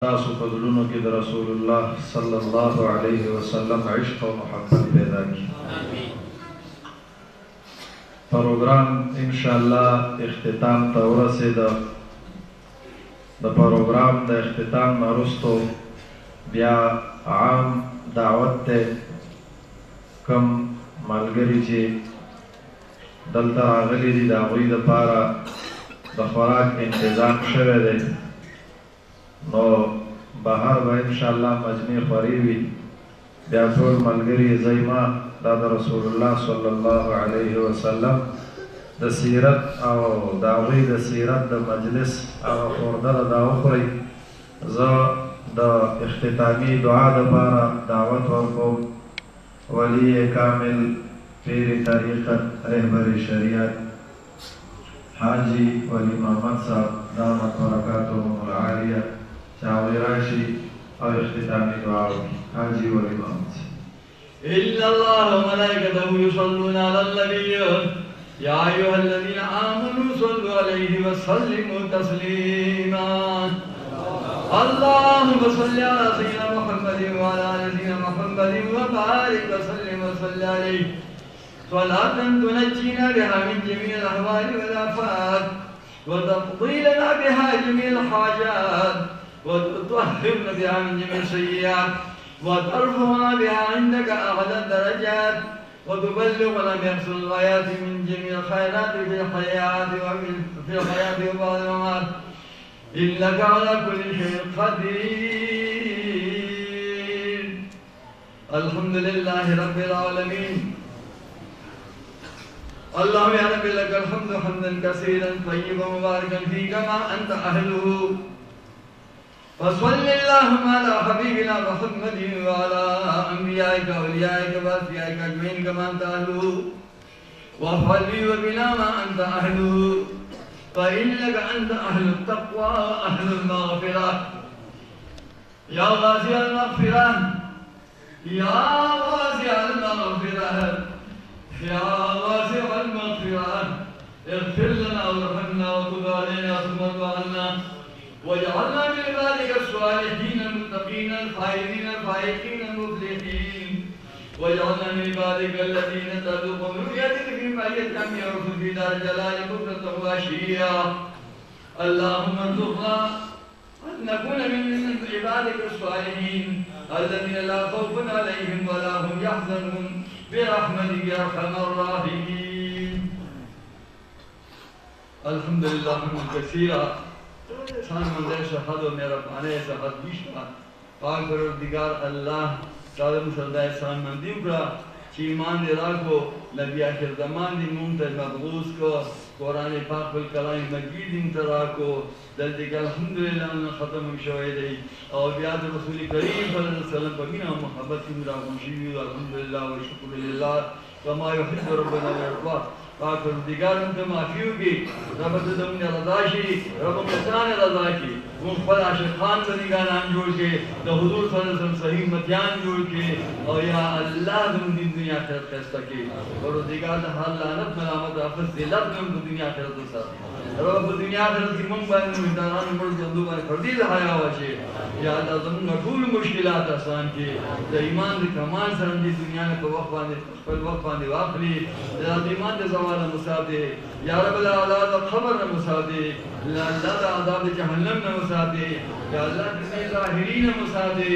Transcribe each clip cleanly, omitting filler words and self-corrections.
तासु फजलुनों की रसूलुल्लाह सल्लल्लाहु अलैहि वसल्लम इश्क़ और मोहब्बत पैदा की। प्रोग्राम इंशाअल्लाह इख्तिताम तौर से द प्रोग्राम द इख्तिताम नरुस्तो बिया आम दावत ते कम मलगरी चे दलता आगली दी दावई द पारा द खुराक इंतजाम शवे दे नो बाहर बा इंशाअल्लाह मजमे खरीबी ब्यातुल मलगरी ज़ैमा दादा रसूलुल्लाह सल्लल्लाहु अलैहि वसल्लम द सीरत और दावी द सीरत द मजलिस और खुर्दर दावखरी ज़ द इख्तितामी दुआ द पारा दावत वर्को वली कामिल पीर तरीक़त रहबर शरीयत हाजी वली मोहम्मद साहब दामत बरकातुहुमुल आलिया चावराशी और इख्तितामी दुआ हाजी वली मोहम्मद इल्लल्लाह व मलाइकतहु युसल्लूना अलन नबी या अय्युहल्लज़ीना आमनू सल्लु अलैहि व सल्लिमू तस्लीमा अल्लाहुम्मा सल्लि अला सय्यिदिना मुहम्मदिन व अला आलि सय्यिदिना मुहम्मदिन व बारिक व सल्लिम व सल्लि अलैहि सलातन तुनज्जीना बिहा मिन जमीइल अहवाल वल आफात व तक़दी लना बिहा जमीइल हाजात وتطهرنا بها من جميع السيئات وترفعنا بها عندك أعلى الدرجات وتبلغنا بأقصى الغايات من جميع الخيرات في الحياة وبعد الممات إنك على كل شيء قدير. الحمد لله رب العالمين. اللهم يا رب لك الحمد حمدا كثيرا طيبا مباركا فيه كما أنت أهله. وصل اللهم على حبيبنا محمد وعلى أنبيائك وأوليائك وأصفيائك أجمعين كما أنت أهله وافعل بي وبنا ما أنت أهله فإنك أنت أهل التقوى وأهل المغفرة. يا واسع المغفرة يا واسع المغفرة يا واسع المغفرة اغفر لنا وارحمنا وتب علينا ثم تب عنا واجعلنا من عبادك الصالحين المتقين الفائزين الفائقين المفلحين واجعلنا من عبادك الذين ترزقهم رؤيتك في معية يرث في دار جلالك بكرة وعشيا. اللهم ارزقنا أن نكون من عبادك الصالحين الذين لا خوف عليهم ولا هم يحزنون برحمتك يا أرحم الراحمين. الحمد لله حمدا كثيرا सान मंदिर शहद और मेरा पाने शहद बिशा पाक परवरदिगार अल्लाह ताला मुसल्ला सान मंदी उकरा चीमान दे राखो नबी आखिर ज़मान दी मुंतज़ मबगूस को कुरान पाक वल कलाम मजीद इंतरा को दल्दी का अल्हम्दुलिल्लाह ने खत्म शोए दे और बियाद रसूल करीम सल्लल्लाहु अलैहि वसल्लम बगिना मोहब्बत की मुरा खुशी अल्हम्दुलिल्लाह व शुक्रिल्लाह कमा युहिब्बु रब्बना व यरदा पाक परवरदिगार उनसे माफी होगी रब से तुमने रज़ा की रब मचान रज़ा की मुख्तर आशिक़ान का निगाह नाम जोड़ के तो हुजूर सल्लल्लाहु अलैहि वसल्लम सही मतियान जोड़ के और या अल्लाह तुम दिन दुनिया आखिरत फैसला की और दिगार हाल लानत मलामत आफत दिलत में दुनिया आखिरत साथ रब दुनिया आखिरत की मुंबई में मिटाना मुड़ जल्दू में फर्दी हाया वाचे या अल्लाह तुम नठूल मुश्किलात आसान की तो ईमान की कमाल सरंदी दुनिया में तो वक्त पाने वाखली या ईमान के सवाल मुसादे या रब अल्लाह खबर न मुसादे अल्लाह अज़ाब जहन्नम न मुसादे या अल्लाह इतनी ज़ाहिरीन मुसादे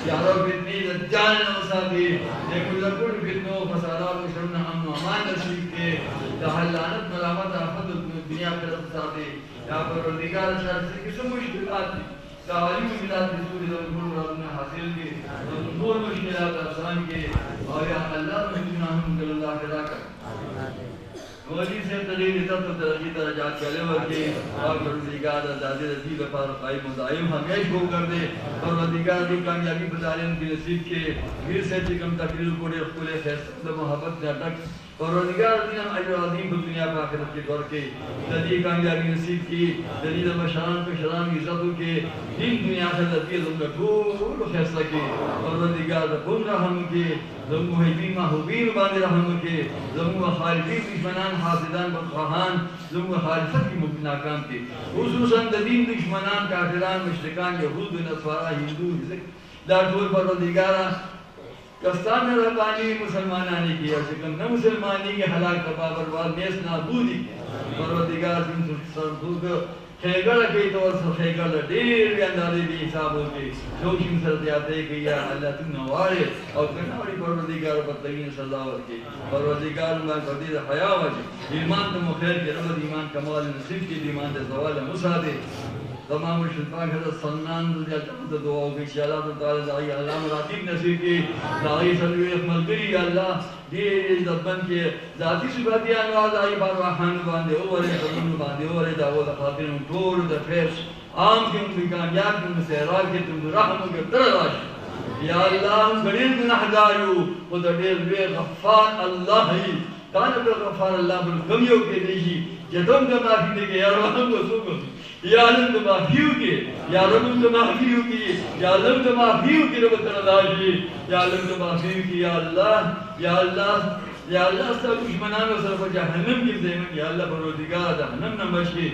या रब इतनी दज्जाल न मुसादे ये कुल फितनों फसादात में शर्म हम अमान नसीब के या लानत मलामत आफत दुनिया के रब सादे या परवरदिगार शर से किस मुश्किलात तालीम मिलाद रसूल अल्लाह ने हासिल की तो मुश्किलात आसान के और या अल्लाह मुझना हम अल्लाह के राका वली से तरीक़ तब तरक्की दरजात चले वर्के और परवरदिगार दादे रसीब पर कायम दायम हमेशा को कर दे परवरदिगार की कामयाबी बता ले उनकी नसीब के फिर से कम तकरीर को खुले फैसले मोहब्बत से अटक परवरदिगार दिन हम अजर अज़ीम को दुनिया पर आखिरत के तौर के जदी कामयाबी नसीब की जदीद बशान को शरान इज़्ज़तों के दिन दुनिया आखिरत के ज़ुम्र ठूल फैसला के परवरदिगार गुम रहम के ज़ुम्र मुहिबीन महबूबीन बांधे रहम के ज़ुम्र खालिफी दुश्मनान हासिदान बदखाहान ज़ुम्र खालिफत की मुबीन नाकाम के खुसूसन जदीद दुश्मनान काफिरान मुशरिकान यहूद नसवारा हिंदू दाठूर परवरदिगारा कस्तान रब्बानी मुसलमानानी की अशकम न मुसलमानी के हलाक तबाह बर्बाद नेस नाबूदी परवरदिगार दिन सरदूग खेगड़ के तौर से खेगड़ ढेर अंदाजे भी हिसाब होके जोशिम सरदियाते कि या अल्लाह तू नवारे और कनारी परवरदिगार बतईन सल्लल्लाहु के परवरदिगार में बदी हया वज ईमान तो मुखैर के रब ईमान कमाल नसीब के ईमान दे सवाल मुसादे तमाम शुल्तान हज़रत सन्नान दुनिया तक दुआ की शाला तो ताला दाई अल्लाह मरातीब नसीब की दाई सल्लल्लाहु अलैहि वसल्लम अल्लाह ये ज़बन के ज़ाती सिफातियां नवाज आई बार वाहन बांधे ओवरे ज़मीन बांधे ओवरे दावत खातिर टूर द फेस आम के उन कामयाब के सहरा के तुम रहम के तरलाश या अल्लाह हम बड़े गुनाहगार वो दडेर वे गफ्फार अल्लाह ही कान पे गफ्फार अल्लाह बिल कमियों के देही जदम के माफी दे के यार हम को सुको या अल्लाह के माफियों के या रब के माफियों की या अल्लाह के माफियों की रब तरलाश या अल्लाह के माफियों की या अल्लाह सब दुश्मनान और सब जहन्नम की ज़मीन या अल्लाह परवरदिगार जहन्नम न बची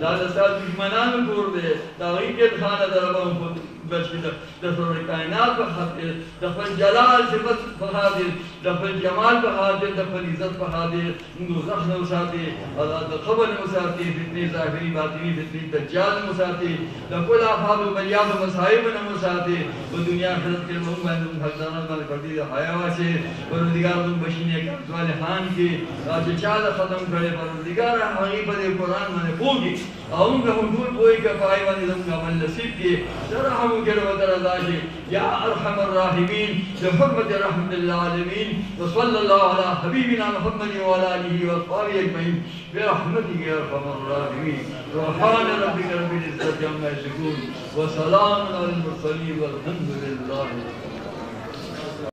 दादा सब दुश्मनान को दे तारीख के खाना दरबार को बची दफर कायनात पर खातिर दफर जलाल सिफत पर खातिर दफर जमाल पर खातिर दफर इज्जत पर खातिर दोज़ख न उसाते अज़ाब क़ब्र न उसाते फितने ज़ाहिरी बातिनी फितने दज्जाल न उसाते दफर आफात व बलियात व मसाइब न उसाते वो दुनिया आखिरत के मुंह में तुम हक़दार माल पड़ती हयावा से परवरदिगार तुम बशीने के वाले खान के आज चाल खत्म करे परवरदिगार हक़ी पर कुरान में पूगी आऊं का हुजूर कोई का पाए वाली तुम का अमल नसीब के तरहम के रज़ाशी या अरहमर राहिमीन बिहुर्मत रहमतिल आलमीन व सल्लल्लाहु अला हबीबिना मुहम्मद व अला आलिहि व अस्हाबिहि अजमईन बिरहमतिक या अरहमर राहिमीन सुब्हान रब्बिका रब्बिल इज्जति अम्मा यसिफून व सलामुन अलल मुरसलीन वल्हम्दुलिल्लाहि